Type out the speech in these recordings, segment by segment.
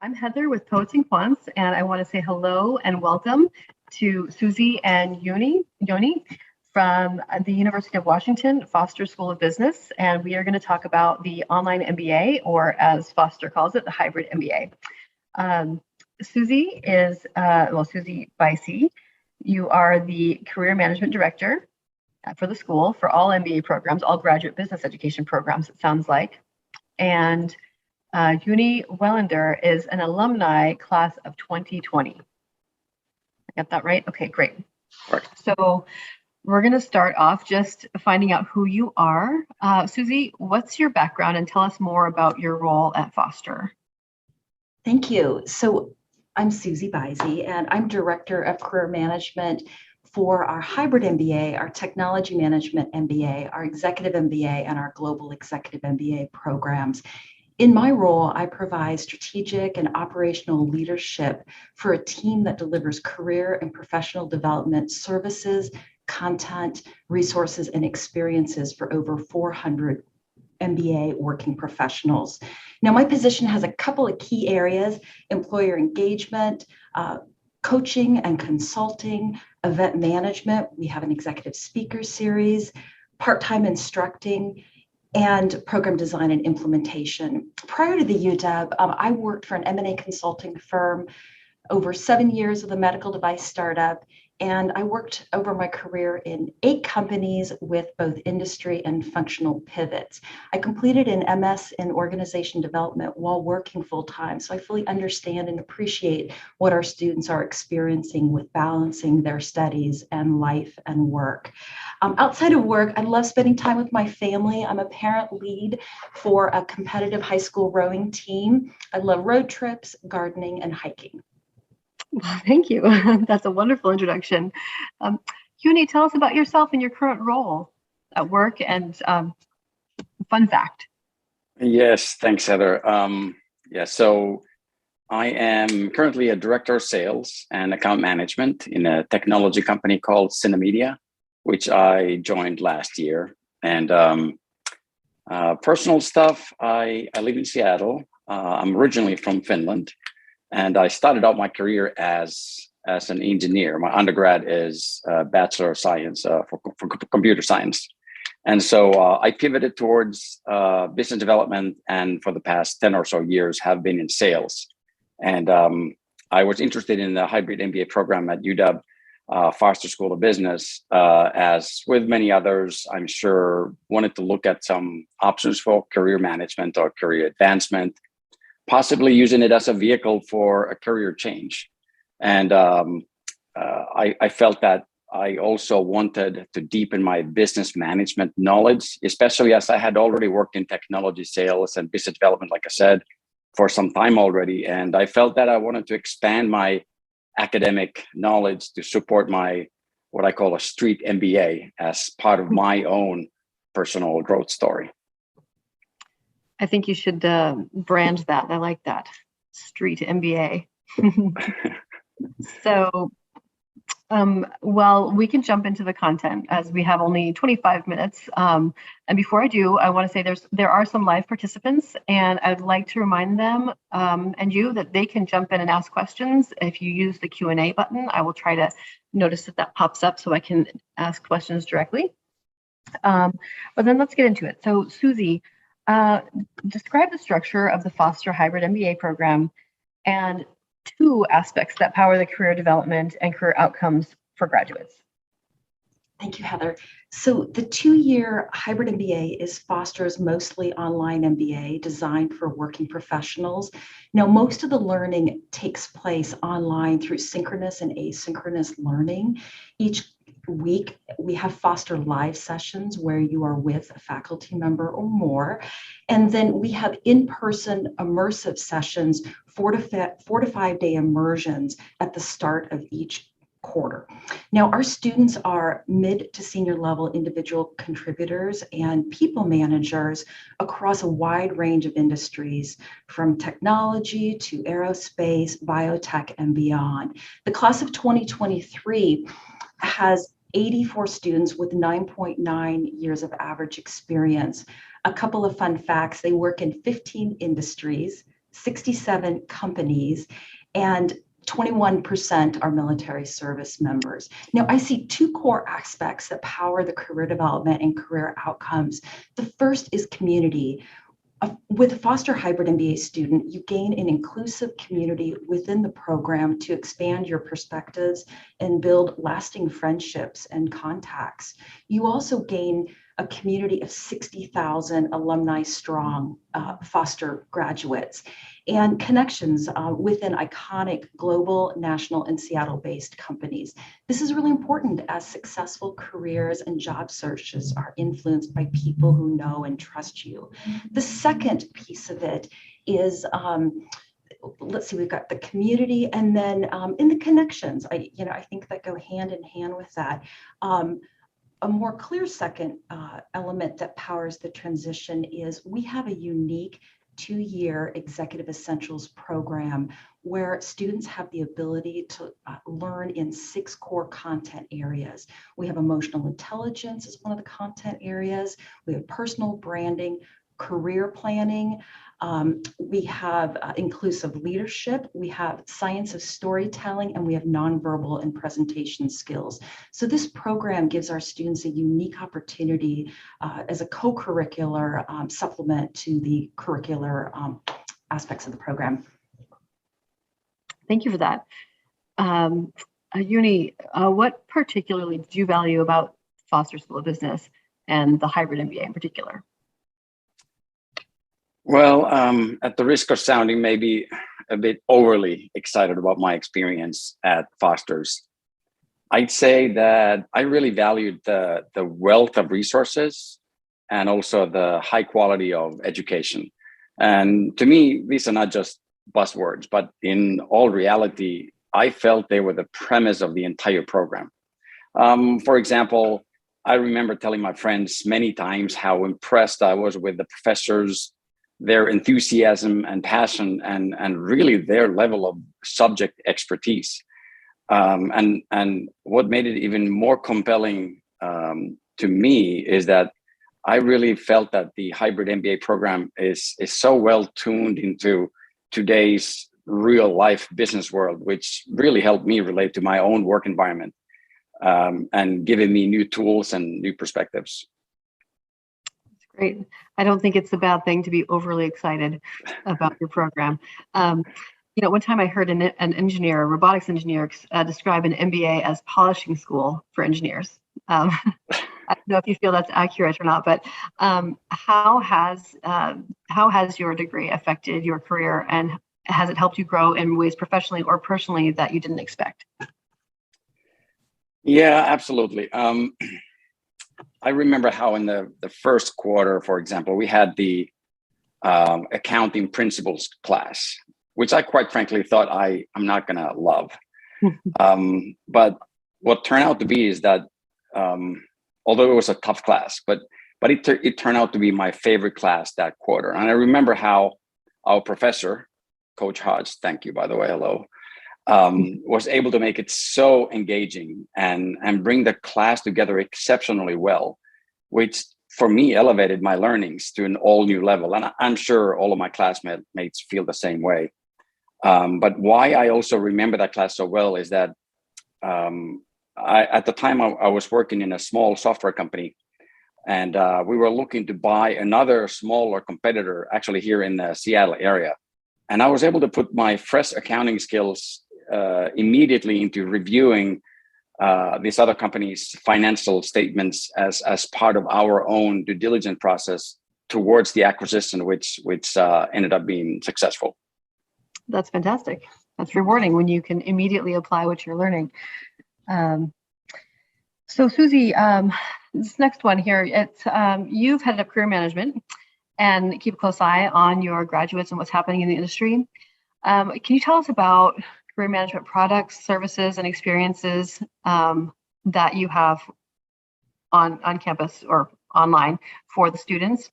I'm Heather with Poets and Quants, and I want to say hello and welcome to Susie and Yoni from the University of Washington Foster School of Business. And we are going to talk about the Online MBA, or as Foster calls it, the hybrid MBA. Susie is, Susie Bicey, you are the Career Management Director for the school for all MBA programs, all graduate business education programs, it sounds like. And Uni Wellender is an alumni class of 2020. I got that right? Okay, great. Right. So we're going to start off just finding out who you are. Susie, what's your background, and tell us more about your role at Foster. Thank you. So I'm Susie Bicey, and I'm Director of Career Management for our hybrid MBA, our Technology Management MBA, our Executive MBA, and our Global Executive MBA programs. In my role, I provide strategic and operational leadership for a team that delivers career and professional development services, content, resources, and experiences for over 400 MBA working professionals. Now, my position has a couple of key areas: employer engagement, coaching and consulting, event management. We have an executive speaker series, part-time instructing, and program design and implementation. Prior to the UW, I worked for an M&A consulting firm, over 7 years with a medical device startup, and I worked over my career in 8 companies with both industry and functional pivots. I completed an MS in organization development while working full-time, so I fully understand and appreciate what our students are experiencing with balancing their studies and life and work. Outside of work, I love spending time with my family. I'm a parent lead for a competitive high school rowing team. I love road trips, gardening, and hiking. Well, thank you. That's a wonderful introduction. Uni, tell us about yourself and your current role at work, and fun fact. Yes, thanks, Heather. So I am currently a director of sales and account management in a technology company called Cinemedia, which I joined last year. And personal stuff, I live in Seattle. I'm originally from Finland. And I started out my career as an engineer. My undergrad is Bachelor of Science for Computer Science. And so I pivoted towards business development, and for the past 10 or so years have been in sales. And I was interested in the hybrid MBA program at UW Foster School of Business, as with many others, I'm sure, wanted to look at some options for career management or career advancement, possibly using it as a vehicle for a career change. And I felt that I also wanted to deepen my business management knowledge, especially as I had already worked in technology sales and business development, like I said, for some time already. And I felt that I wanted to expand my academic knowledge to support my, what I call a street MBA, as part of my own personal growth story. I think you should brand that. I like that. Street MBA. So, well, we can jump into the content as we have only 25 minutes. And before I do, I want to say there are some live participants, and I'd like to remind them and you that they can jump in and ask questions. If you use the Q&A button, I will try to notice that pops up so I can ask questions directly. But then let's get into it. So, Susie, describe the structure of the Foster Hybrid MBA program and 2 aspects that power the career development and career outcomes for graduates. Thank you, Heather. So the 2-year hybrid MBA is Foster's mostly online MBA designed for working professionals. Now, most of the learning takes place online through synchronous and asynchronous learning. Each week, we have Foster live sessions where you are with a faculty member or more. And then we have in-person immersive sessions, 4 to 5 day immersions at the start of each quarter. Now, our students are mid to senior level individual contributors and people managers across a wide range of industries, from technology to aerospace, biotech, and beyond. The class of 2023 has 84 students with 9.9 years of average experience. A couple of fun facts: they work in 15 industries, 67 companies, and 21% are military service members. Now, I see two core aspects that power the career development and career outcomes. The first is community. With a Foster Hybrid MBA student, you gain an inclusive community within the program to expand your perspectives and build lasting friendships and contacts. You also gain a community of 60,000 alumni strong Foster graduates and connections within iconic global, national, and Seattle-based companies. This is really important as successful careers and job searches are influenced by people who know and trust you. The second piece of it is let's see, we've got the community, and then in the connections, I think that go hand in hand with that. A more clear second element that powers the transition is we have a unique 2-year Executive Essentials program where students have the ability to learn in 6 core content areas. We have emotional intelligence as one of the content areas. We have personal branding, career planning. We have inclusive leadership. We have science of storytelling, and we have nonverbal and presentation skills. So this program gives our students a unique opportunity as a co-curricular supplement to the curricular aspects of the program. Thank you for that. Uni, what particularly do you value about Foster School of Business and the hybrid MBA in particular? Well, at the risk of sounding maybe a bit overly excited about my experience at Foster's, I'd say that I really valued the wealth of resources and also the high quality of education. And to me, these are not just buzzwords, but in all reality, I felt they were the premise of the entire program. For example, I remember telling my friends many times how impressed I was with the professors, their enthusiasm and passion, and really their level of subject expertise. And what made it even more compelling to me is that I really felt that the hybrid MBA program is so well tuned into today's real life business world, which really helped me relate to my own work environment and giving me new tools and new perspectives. Great. I don't think it's a bad thing to be overly excited about your program. One time I heard an engineer, a robotics engineer, describe an MBA as polishing school for engineers. I don't know if you feel that's accurate or not, but how has your degree affected your career, and has it helped you grow in ways professionally or personally that you didn't expect? Yeah, absolutely. I remember how in the first quarter, for example, we had the accounting principles class, which I quite frankly thought I'm not going to love. But what turned out to be is that although it was a tough class, but it turned out to be my favorite class that quarter. And I remember how our professor, Coach Hodge, thank you, by the way, hello, was able to make it so engaging and bring the class together exceptionally well, which for me elevated my learnings to an all new level. And I'm sure all of my classmates feel the same way. But why I also remember that class so well is that at the time I was working in a small software company, and we were looking to buy another smaller competitor actually here in the Seattle area. And I was able to put my fresh accounting skills immediately into reviewing this other company's financial statements as part of our own due diligence process towards the acquisition, which ended up being successful. That's fantastic. That's rewarding when you can immediately apply what you're learning. So Susie, this next one here, it's you've headed up career management and keep a close eye on your graduates and what's happening in the industry. Can you tell us about career management products, services, and experiences that you have on campus or online for the students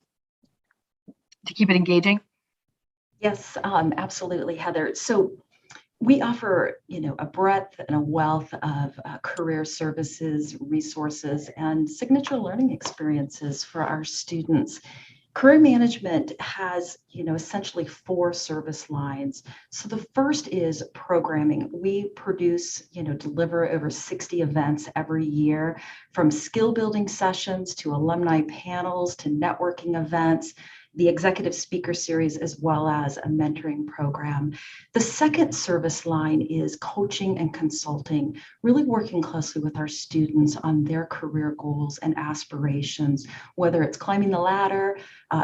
to keep it engaging? Yes, absolutely, Heather. So we offer, a breadth and a wealth of career services, resources, and signature learning experiences for our students. Career management has, essentially 4 service lines. So the first is programming. We produce, deliver over 60 events every year, from skill building sessions to alumni panels to networking events, the executive speaker series, as well as a mentoring program. The second service line is coaching and consulting, really working closely with our students on their career goals and aspirations, whether it's climbing the ladder,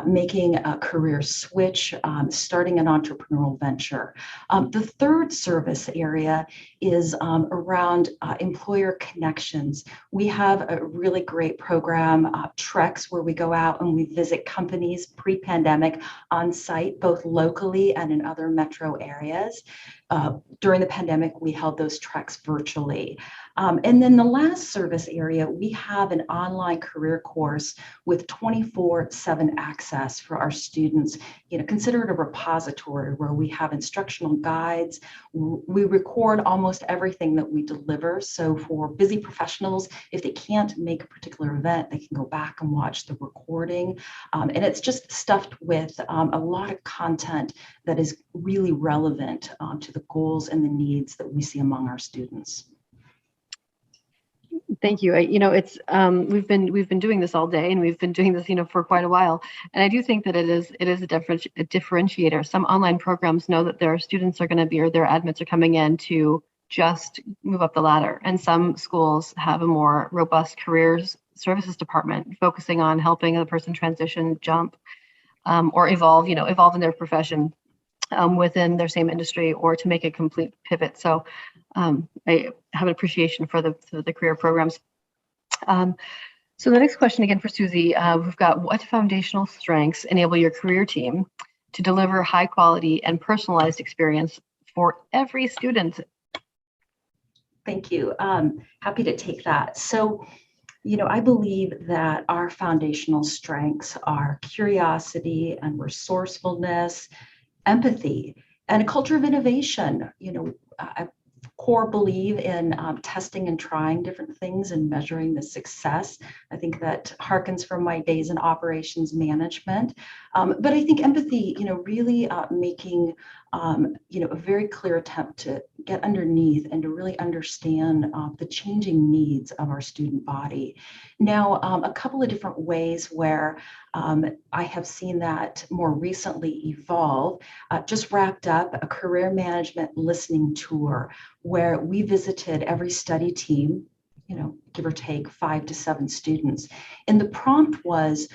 making a career switch, starting an entrepreneurial venture. The third service area is around employer connections. We have a really great program, Treks, where we go out and we visit companies pre-pandemic on site, both locally and in other metro areas. During the pandemic, we held those treks virtually. And then the last service area, we have an online career course with 24/7 access for our students. Consider it a repository where we have instructional guides. We record almost everything that we deliver. So for busy professionals, if they can't make a particular event, they can go back and watch the recording. And it's just stuffed with a lot of content that is really relevant to the goals and the needs that we see among our students. Thank you. It's we've been doing this all day, and we've been doing this, for quite a while. And I do think that it is a differentiator. Some online programs know that their students are going to be, or their admits are coming in to just move up the ladder. And some schools have a more robust careers services department focusing on helping the person transition, jump, or evolve in their profession within their same industry, or to make a complete pivot. So I have an appreciation for the career programs. So the next question again for Susie, we've got: what foundational strengths enable your career team to deliver high quality and personalized experience for every student? Thank you. Happy to take that. So, I believe that our foundational strengths are curiosity and resourcefulness, empathy, and a culture of innovation. I core believe in testing and trying different things and measuring the success. I think that harkens from my days in operations management. But I think empathy, really making, a very clear attempt to get underneath and to really understand the changing needs of our student body. Now, a couple of different ways where I have seen that more recently evolve. Just wrapped up a career management listening tour where we visited every study team, give or take 5 to 7 students. And the prompt was,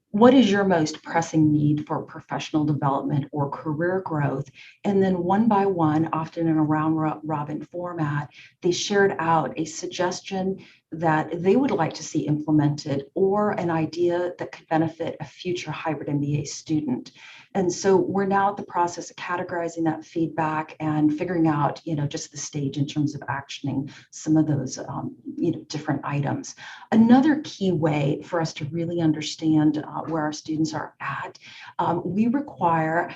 what is your most pressing need for professional development or career growth? And then one by one, often in a round robin format, they shared out a suggestion that they would like to see implemented, or an idea that could benefit a future hybrid MBA student. And so we're now at the process of categorizing that feedback and figuring out, just the stage in terms of actioning some of those, different items. Another key way for us to really understand where our students are at, we require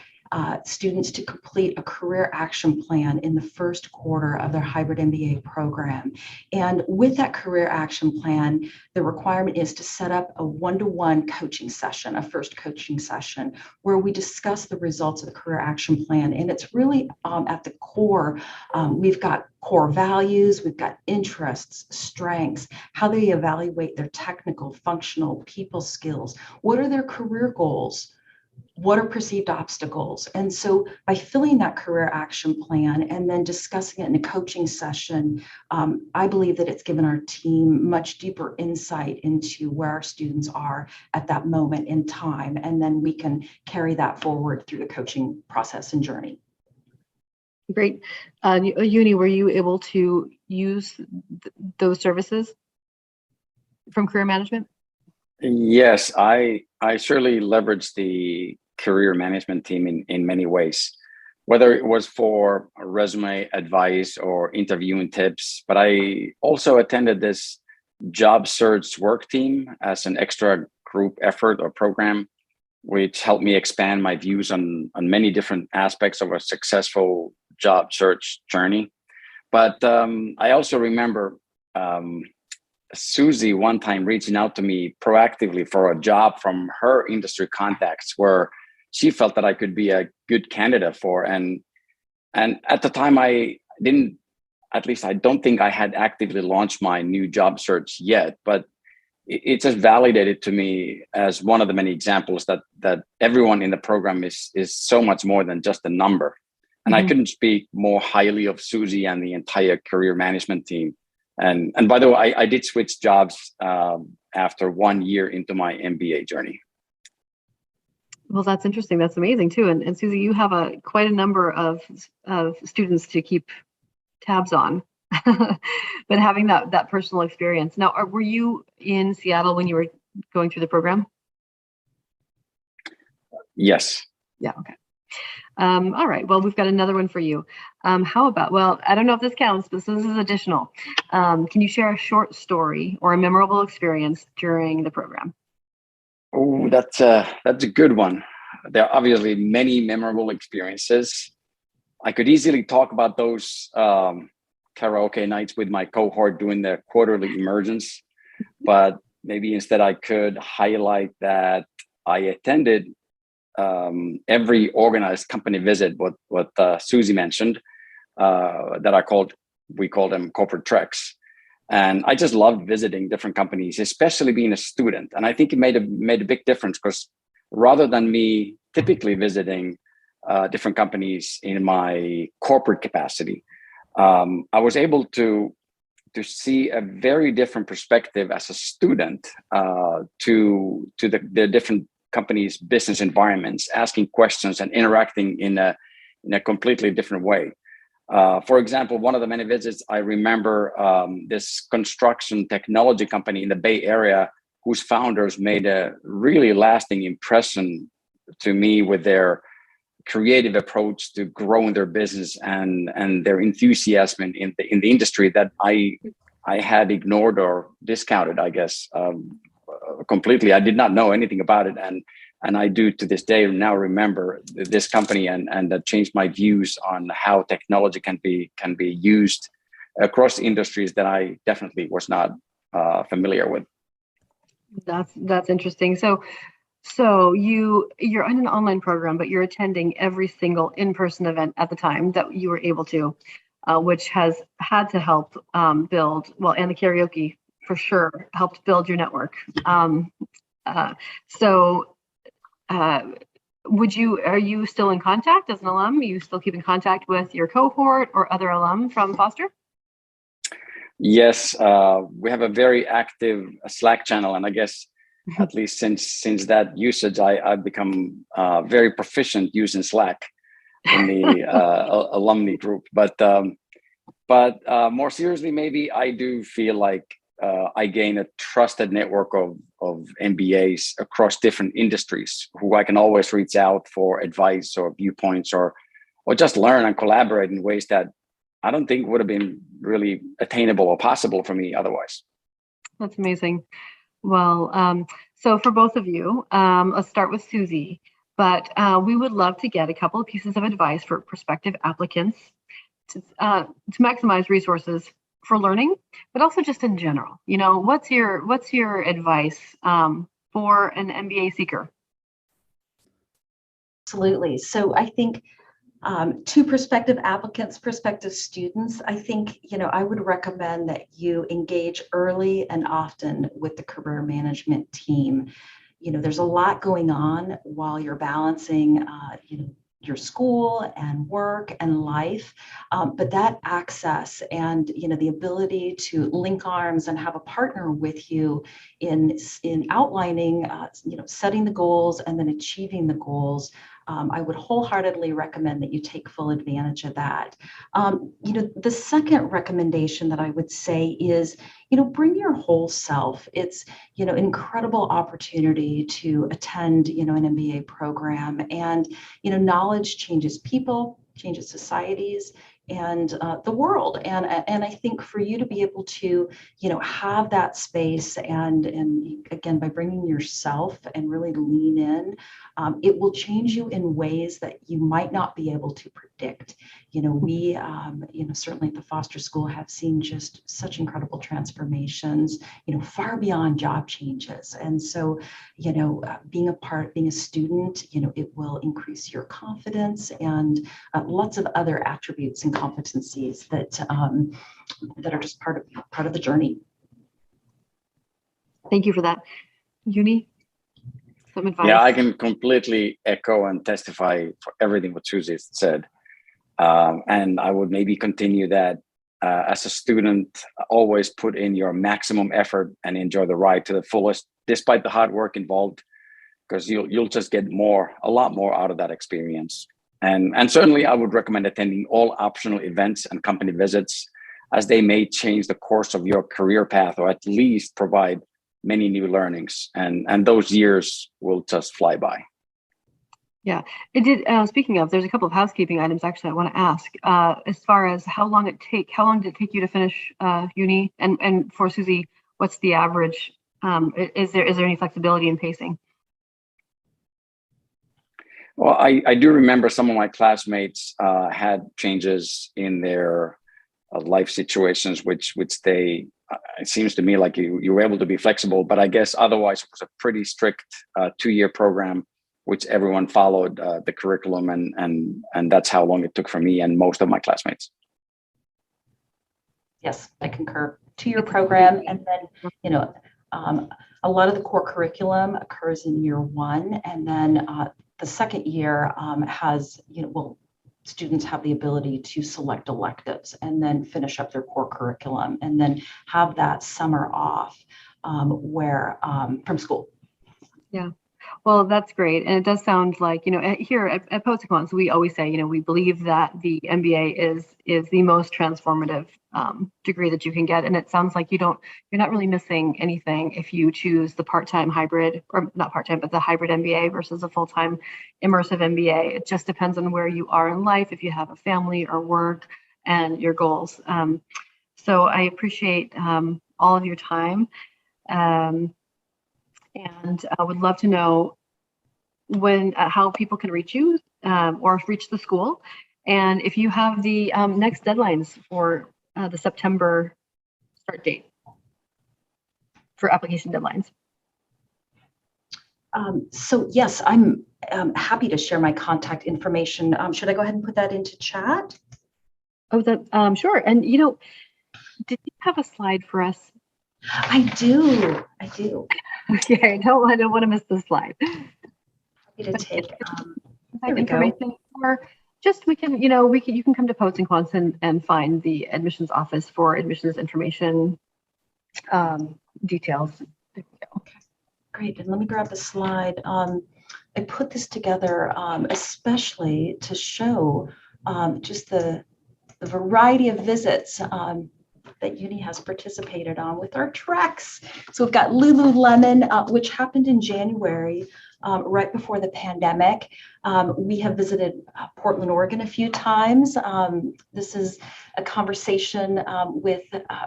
students to complete a career action plan in the first quarter of their hybrid MBA program. And with that career action plan, the requirement is to set up a one-to-one coaching session, a first coaching session, where we discuss the results of the career action plan. And it's really at the core. We've got core values, we've got interests, strengths, how they evaluate their technical, functional, people skills, what are their career goals, what are perceived obstacles. And so by filling that career action plan and then discussing it in a coaching session, I believe that it's given our team much deeper insight into where our students are at that moment in time. And then we can carry that forward through the coaching process and journey. Great. Uni, were you able to use those services from career management? Yes, I certainly leveraged the career management team in many ways, whether it was for resume advice or interviewing tips. But I also attended this job search work team as an extra group effort or program, which helped me expand my views on many different aspects of a successful job search journey. But I also remember Susie one time reaching out to me proactively for a job from her industry contacts where she felt that I could be a good candidate for. And at the time I didn't, at least I don't think I had actively launched my new job search yet, but it just validated to me as one of the many examples that everyone in the program is so much more than just a number. And I couldn't speak more highly of Susie and the entire career management team. And by the way, I did switch jobs after 1 year into my MBA journey. Well, that's interesting. That's amazing too. And Susie, you have quite a number of students to keep tabs on, but having that personal experience. Now, were you in Seattle when you were going through the program? Yes. Yeah. Okay. All right. Well, we've got another one for you. How about, well, I don't know if this counts, but this is additional. Can you share a short story or a memorable experience during the program? Oh, that's a good one. There are obviously many memorable experiences. I could easily talk about those karaoke nights with my cohort doing the quarterly immersions, but maybe instead I could highlight that I attended every organized company visit, what Susie mentioned, that we call them corporate treks. And I just loved visiting different companies, especially being a student. And I think it made a big difference because rather than me typically visiting different companies in my corporate capacity, I was able to see a very different perspective as a student to the different companies' business environments, asking questions and interacting in a completely different way. For example, one of the many visits, I remember this construction technology company in the Bay Area whose founders made a really lasting impression to me with their creative approach to growing their business and their enthusiasm in the industry that I had ignored or discounted, I guess, completely. I did not know anything about it, and I do to this day now remember this company and that changed my views on how technology can be used across industries that I definitely was not familiar with. That's interesting. So you're in an online program, but you're attending every single in-person event at the time that you were able to, which has had to help build, well, and the karaoke for sure helped build your network. Are you still in contact as an alum? Are you still keep in contact with your cohort or other alum from Foster? Yes, we have a very active Slack channel, and I guess at least since that usage, I've become very proficient using Slack in the alumni group. But more seriously, maybe I do feel like I gain a trusted network of MBAs across different industries who I can always reach out for advice or viewpoints or just learn and collaborate in ways that I don't think would have been really attainable or possible for me otherwise. That's amazing. Well, so for both of you, let's start with Susie, but we would love to get a couple of pieces of advice for prospective applicants to maximize resources for learning, but also just in general. You know, what's your advice for an MBA seeker? Absolutely. So I think to prospective applicants, prospective students, I think, I would recommend that you engage early and often with the career management team. There's a lot going on while you're balancing, your school and work and life, but that access and the ability to link arms and have a partner with you in outlining, setting the goals and then achieving the goals. I would wholeheartedly recommend that you take full advantage of that. The second recommendation that I would say is, bring your whole self. It's, incredible opportunity to attend, an MBA program, and, knowledge changes people, changes societies. the world. And I think for you to be able to, have that space and again, by bringing yourself and really lean in, it will change you in ways that you might not be able to predict. We, certainly at the Foster School have seen just such incredible transformations, far beyond job changes. And so, being a student, it will increase your confidence and lots of other attributes and competencies that are just part of the journey. Thank you for that. Uni, some advice? Yeah, I can completely echo and testify for everything what Susie said. And I would maybe continue that as a student, always put in your maximum effort and enjoy the ride to the fullest, despite the hard work involved, because you'll just get a lot more out of that experience. And certainly I would recommend attending all optional events and company visits, as they may change the course of your career path, or at least provide many new learnings. And those years will just fly by. Yeah, it did. Speaking of, there's a couple of housekeeping items actually I want to ask. As far as how long did it take you to finish uni? And for Susie, what's the average? Is there any flexibility in pacing? Well, I do remember some of my classmates had changes in their life situations, which they, it seems to me like you were able to be flexible, but I guess otherwise it was a pretty strict 2-year program, which everyone followed the curriculum, and that's how long it took for me and most of my classmates. Yes, I concur. 2-year program, and then a lot of the core curriculum occurs in year 1, and then the second year has students have the ability to select electives and then finish up their core curriculum, and then have that summer off from school. Yeah. Well, that's great. And it does sound like, here at poets&quants, we always say, we believe that the MBA is the most transformative degree that you can get. And it sounds like you're not really missing anything if you choose the part-time hybrid, or not part-time, but the hybrid MBA versus a full-time immersive MBA. It just depends on where you are in life, if you have a family or work and your goals. So I appreciate all of your time. And I would love to know how people can reach you or reach the school, and if you have the next deadlines for the September start date for application deadlines. So yes, I'm happy to share my contact information. Should I go ahead and put that into chat? Oh, sure. And did you have a slide for us? I do. Okay, I don't want to miss the slide. Happy to take information, or just you can come to poets&quants and find the admissions office for admissions information details. Okay, great. And let me grab the slide. I put this together especially to show just the variety of visits that Uni has participated on with our treks. So we've got Lululemon, which happened in January, right before the pandemic. We have visited Portland, Oregon a few times. This is a conversation with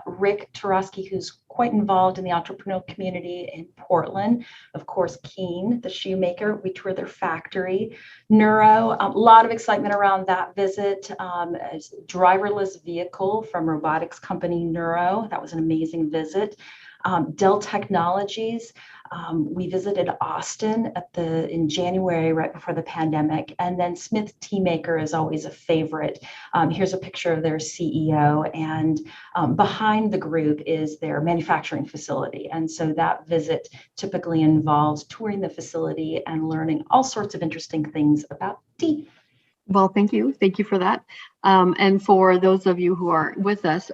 Rick Tarosky, who's quite involved in the entrepreneurial community in Portland. Of course, Keen, the shoemaker, we toured their factory. Neuro, a lot of excitement around that visit. A driverless vehicle from robotics company Neuro. That was an amazing visit. Dell Technologies. We visited Austin in January, right before the pandemic, and then Smith Teamaker is always a favorite. Here's a picture of their CEO, and behind the group is their manufacturing facility. And so that visit typically involves touring the facility and learning all sorts of interesting things about tea. Well, thank you for that. And for those of you who are with us,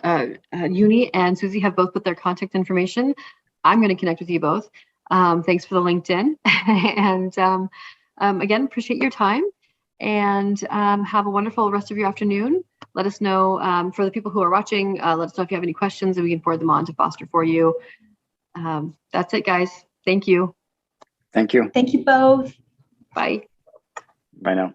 Uni and Susie have both put their contact information. I'm going to connect with you both. Thanks for the LinkedIn. And again, appreciate your time, and have a wonderful rest of your afternoon. Let us know, for the people who are watching, let us know if you have any questions, and we can forward them on to Foster for you. That's it, guys. Thank you. Thank you. Thank you both. Bye. Bye now.